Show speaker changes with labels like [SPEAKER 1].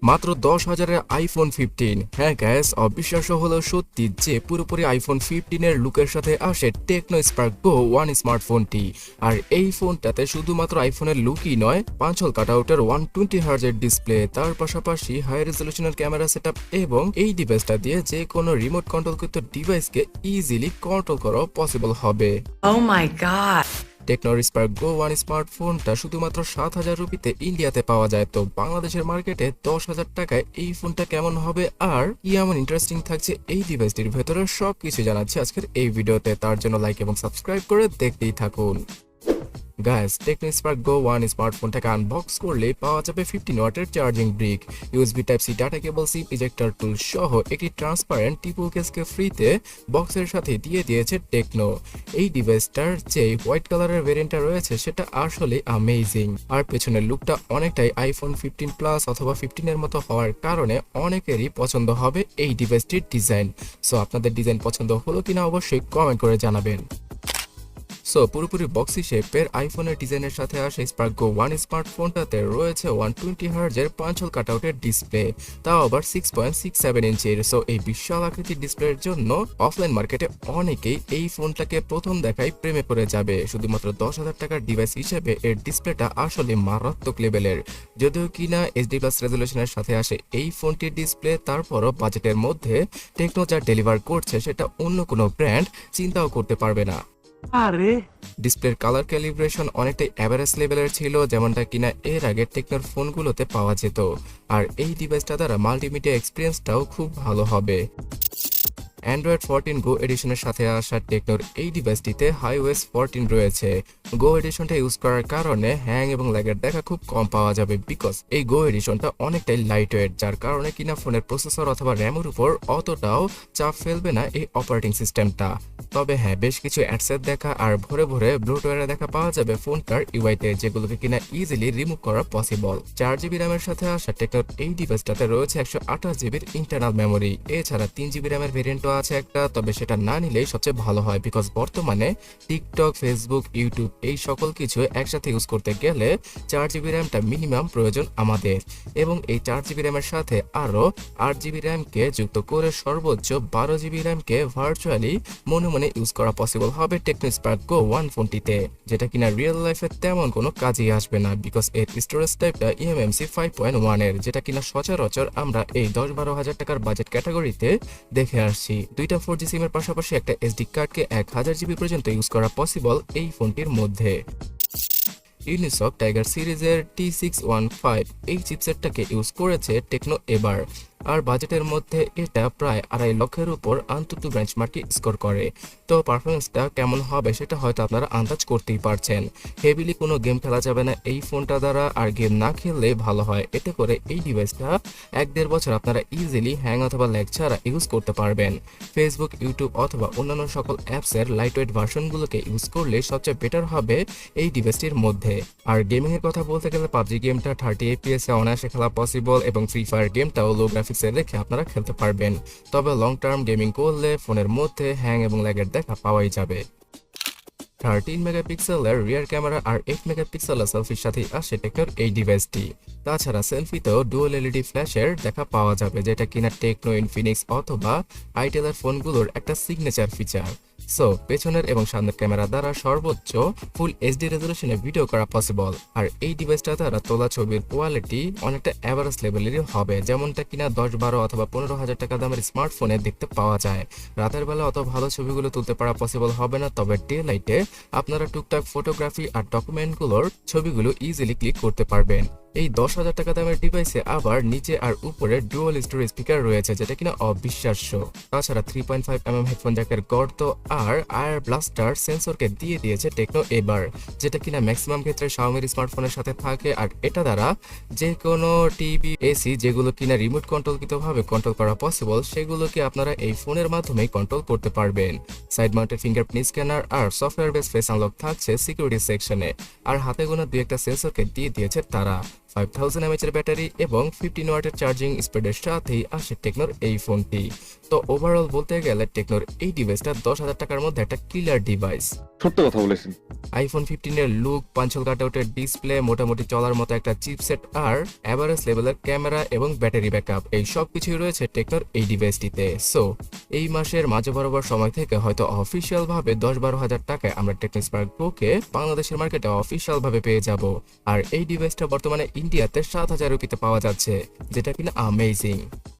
[SPEAKER 1] মাত্র 10,000-এর আইফোন 15। হ্যাঁ গ্যাস, অবিশ্বাস্য হলেও সত্যি যে পুরোপুরি আইফোন 15-এর লুকের সাথে আসে টেকনো স্পার্ক গো 1 স্মার্টফোনটি। আর এই ফোনটাতে শুধুমাত্র আইফোনের লুকই নয়, 5 হল কাটআউটের 120 হার্জের ডিসপ্লে, তার পাশাপাশি হাই রেজলিউশনের ক্যামেরা সেটআপ এবং এই ডিভাইসটা দিয়ে যে কোনো রিমোট কন্ট্রোলকৃত ডিভাইসকে ইজিলি কন্ট্রোল করা পসিবল হবে।
[SPEAKER 2] Oh my god.
[SPEAKER 1] Tecno Spark Go 1 স্মার্টফোনটা শুধুমাত্র 7,000 রুপিতে ইন্ডিয়াতে পাওয়া যায়। তো বাংলাদেশের মার্কেটে 10,000 টাকায় এই ফোনটা কেমন হবে আর কি এমন ইন্টারেস্টিং থাকছে এই ডিভাইসটির ভেতরে, সবকিছু জানাচ্ছি আজকের এই ভিডিওতে। তার জন্য লাইক এবং সাবস্ক্রাইব করে দেখতেই থাকুন। গাইস, টেকনো স্পার্ক গো 1 স্মার্টফোনটাকে আনবক্স করলে পাওয়া যাবে 15 ওয়াটের charging brick, USB type C data cable, SIM ejector tool সহ একটি ট্রান্সপারেন্ট টিপু কেসকে ফ্রিতে বক্সের সাথে দিয়ে দিয়েছে টেকনো। এই ডিভাইসটার যে হোয়াইট কালারের ভেরিয়েন্টটা রয়েছে সেটা আসলে অ্যামেজিং, আর পেছনের লুকটা অনেকটাই আইফোন 15 প্লাস অথবা 15 এর মতো হওয়ার কারণে অনেকেরই পছন্দ হবে এই ডিভাইসটির ডিজাইন। সো আপনাদের ডিজাইন পছন্দ হলো কিনা অবশ্যই কমেন্ট করে জানাবেন। পুরোপুরি বক্সি শেপের আইফোনের ডিজাইনের সাথে আসে স্পার্ক গো 1 স্মার্টফোনটাতে রয়েছে 120 হার্জের 5 হল কাটআউটের ডিসপ্লে, তাও আবার 6.67 ইঞ্চির। এই বিশাল আকৃতির ডিসপ্লের জন্য অফলাইন মার্কেটে অনেকেই এই ফোনটাকে প্রথম দেখায় প্রেমে পড়ে যাবে। শুধুমাত্র 10,000 টাকার ডিভাইস হিসেবে এর ডিসপ্লেটা আসলে মারাত্মক লেভেলের। যদিও কিনা এইচডি প্লাস রেজলিউশনের সাথে আসে এই ফোনটির ডিসপ্লে, তারপরও বাজেটের মধ্যে টেকনো যা ডেলিভার করছে সেটা অন্য কোনো ব্র্যান্ড চিন্তাও করতে পারবে না।
[SPEAKER 3] আরে
[SPEAKER 1] ডিসপ্লের কালার ক্যালিব্রেশন অনেকটাই অ্যাভারেজ লেভেলের ছিল, যেমনটা কিনা এর আগে টেকনোর ফোনগুলোতে পাওয়া যেত। আর এই ডিভাইসটা দ্বারা মাল্টিমিডিয়া এক্সপিরিয়েন্সটাও খুব ভালো হবে। অ্যান্ড্রয়েড 14 গো এডিশনের সাথে আসা টেকনোর এই ডিভাইসটিতে হাইওয়েস 14 রয়েছে। গো এডিশনটা ইউজ করার কারণে হ্যাং এবং ল্যাগের দেখা খুব কম পাওয়া যাবে, বিকজ এই গো এডিশনটা অনেকটাই লাইট ওয়েট, যার কারণে কিনা ফোনের প্রসেসর অথবা র্যামের উপর অতটাও চাপ ফেলবে না এই অপারেটিং সিস্টেমটা। তবে হ্যাঁ, বেশ কিছু অ্যাডসেট দেখা আর ভরে ভরে ব্লুটুথের দেখা পাওয়া যাবে ফোনটার ইউআইতে, যেগুলোকে কিনা ইজিলি রিমুভ করা পসিবল। 4GB র্যামের সাথে আসা টেকনোর এই ডিভাইসটাতে রয়েছে 128GBর ইন্টারনাল মেমোরি, এছাড়া 3GB র্যামের ভেরিয়েন্টও আছে একটা, তবে সেটা না নিলেই সবচেয়ে ভালো হয়, বিকজ বর্তমানে টিকটক, ফেসবুক, ইউটিউব এই সকল কিছু একসাথে ইউজ করতে গেলে 4GB র্যামটা মিনিমাম প্রয়োজন আমাদের। এবং এই 4GB র্যামের সাথে আরও 8GB র্যামকে যুক্ত করে সর্বোচ্চ 12GB র্যামকে ভার্চুয়ালি মনে মনে ইউজ করা পসিবল হবে টেকনো স্পার্ক গো 1 ফোনটিতে, যেটা কিনা রিয়েল লাইফে তেমন কোনো কাজেই আসবে না, বিকজ এর স্টোরেজ টাইপটা eMMC 5.1 এর, যেটা কিনা সচরাচর আমরা এই 10-12 হাজার টাকার বাজেট ক্যাটাগরিতে দেখে আসছি। দুইটা 4G সিমের পাশাপাশি একটা এসডি কার্ডকে 1000GB পর্যন্ত ইউজ করা পসিবল এই ফোনটির মধ্যে। ইউনিসক টাইগার সিরিজের T615 এই চিপসেটটাকে ইউজ করেছে টেকনো এবার, আর বাজেটের মধ্যে এটা প্রায় 2.5 লক্ষের উপর আন্তত বেঞ্চমার্কে স্কোর করে। তো পারফরমেন্সটা কেমন হবে সেটা হয়তো আপনারা আন্দাজ করতেই পারছেন। হেভিলি কোনো গেম খেলা যাবে না এই ফোনটা দ্বারা, আর গেম না খেললে ভালো হয়, এতে করে এই ডিভাইসটা 1-1.5 বছর আপনারা ইজিলি হ্যাং অথবা ল্যাগ ছাড়া ইউজ করতে পারবেন। ফেসবুক, ইউটিউব অথবা অন্যান্য সকল অ্যাপসের লাইটওয়েট ভার্সনগুলোকে ইউজ করলে সবচেয়ে বেটার হবে এই ডিভাইসটির মধ্যে। আর গেমিং এর কথা বলতে গেলে PUBG গেমটা 30 FPS এ অনায়াসে খেলা পসিবল, এবং ফ্রি ফায়ার গেমটাও লো গ্রাফিক্সে রেখে আপনারা খেলতে পারবেন। তবে লং টার্ম গেমিং করলে ফোনের মধ্যে হ্যাং এবং ল্যাগের দেখা পাওয়াই যাবে। 13 মেগাপিক্সেলের রিয়ার ক্যামেরা আর 8 মেগাপিক্সেলের সেলফির সাথে আসে টেকনোর এই ডিভাইসটি। তাছাড়া সেলফিতেও ডুয়াল এলইডি ফ্ল্যাশের দেখা পাওয়া যাবে, যেটা কিনা টেকনো, ইনফিনিক্স অথবা আইটেলের ফোনগুলোর একটা সিগনেচার ফিচার। পেছনের এবং সামনের ক্যামেরা দ্বারা সর্বোচ্চ ফুল এইচডি রেজলিউশনে ভিডিও করা পসিবল। আর এই ডিভাইসটা দ্বারা তোলা ছবির কোয়ালিটি অনেকটা অ্যাভারেজ লেভেলেরই হবে, যেমনটা কিনা 10-12 অথবা 15 হাজার টাকা দামের স্মার্টফোনে দেখতে পাওয়া যায়। রাতের বেলা অত ভালো ছবিগুলো তুলতে পারা পসিবল হবে না, তবে ডে লাইটে আপনারা টুকটাক ফটোগ্রাফি আর ডকুমেন্টগুলোর ছবিগুলো ইজিলি ক্লিক করতে পারবেন। এই 10,000 টাকা দামের ডিভাইসে আবার নিচে আর উপরে ডুয়াল স্টোরেজ স্পিকার রয়েছে, যেটা কিনা অবিশ্বাস্য। তাছাড়া 3.5mm হেডফোন জ্যাকের গর্ত আর আয়ার ব্লাস্টার সেন্সরকে দিয়ে দিয়েছে টেকনো এবার, যেটা কিনা ম্যাক্সিমাম ক্ষেত্রে শাওমির স্মার্টফোনের সাথে থাকে। আর এটা দ্বারা যে কোনো টিভি, এসি যেগুলো কিনা রিমোট কন্ট্রোলকৃতভাবে কন্ট্রোল করা পসিবল, সেগুলোকে আপনারা এই ফোনের মাধ্যমেই কন্ট্রোল করতে পারবেন। সাইড মাউন্টেড ফিঙ্গারপ্রিন্ট স্ক্যানার আর সফটওয়্যার বেস ফেস আনলক থাকছে সিকিউরিটি সেকশনে, আর হাতে গোনা 2-1টা সেন্সরকে দিয়ে দিয়েছে তারা। 5000 mAh এর ব্যাটারি এবং 15 ওয়াটের চার্জিং স্পিডের সাথেই আসে টেকনোর এই ফোনটি। তো ওভারঅল বলতে গেলে টেকনোর এই ডিভাইসটা 10,000 টাকার মধ্যে একটা কিলার ডিভাইস।
[SPEAKER 2] সত্য কথা বলেছেন।
[SPEAKER 1] আইফোন 15 এর লুক, পাঞ্চল কাটআউটের ডিসপ্লে, মোটামুটি চলার মতো একটা চিপসেট আর এভারেজ লেভেলের ক্যামেরা এবং ব্যাটারি ব্যাকআপ, এই সব কিছুই রয়েছে টেকনোর এই ডিভাইসটিতে। সো এই মাসের মাঝে বরাবর সময় থেকে হয়তো অফিসিয়াল ভাবে 10-12 হাজার টাকায় আমরা টেকনো স্পার্ক গোকে বাংলাদেশের মার্কেটে অফিসিয়াল ভাবে পেয়ে যাব। আর এই ডিভাইসটা বর্তমানে ইন্ডিয়াতে 7,000 রুপিতে পাওয়া যাচ্ছে, যেটা কিনা অ্যামেজিং।